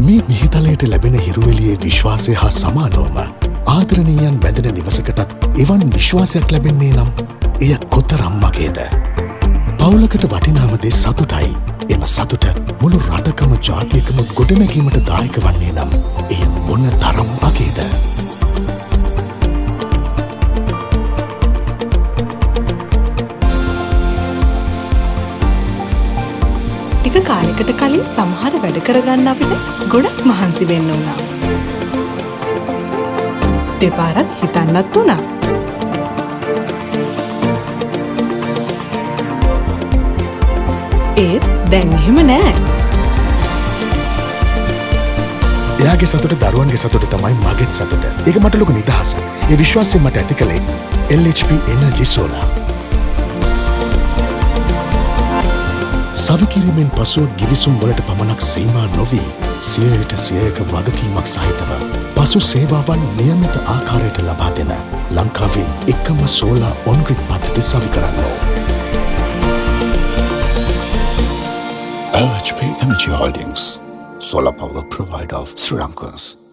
මේ මිහිතලයට ලැබෙන හිරුවෙලියේ විශ්වාසය හා සමානෝම ආදරණීයන් බැඳෙන නිවසකටත් එවන් විශ්වාසයක් ලැබෙන්නේ නම් එය කොතරම් මගේද. පවුලකට වටිනාමදේ සතුටයි. එම සතුට මුළු රටකම ජාතියකම ගොඩනැගීමට දායක වන්නේ නම් එය මොන තරම් වගේද. ටික කාලයකට කලින් සමහර වැඩ කරගන්න අපිට ගොඩක් මහන්සි වෙන්න වුණා. දෙපාරක් හිතන්නත් වුණා. ඒත් දැන් එහෙම නෑ. එයාගේ සතුට දරුවන්ගේ සතුට තමයි මගේත් සතුට. ඒක මට ලොකු නිදහසක්. ඒ විශ්වාසය මට ඇති කළේ LHP Energy Solar. සවිකිරීමෙන් පසුව ගිවිසුම් වලට පමණක් සීමා නොවී 100% වගකීමක් සහිතව පසු සේවාවන් නියමිත ආකාරයට ලබා දෙන ලංකාවේ එකම solar ඔන්ග්‍රිඩ් පද්ධති සවි කරන්නෝ. LHP Energy Holdings, solar power provider of Sri Lankans.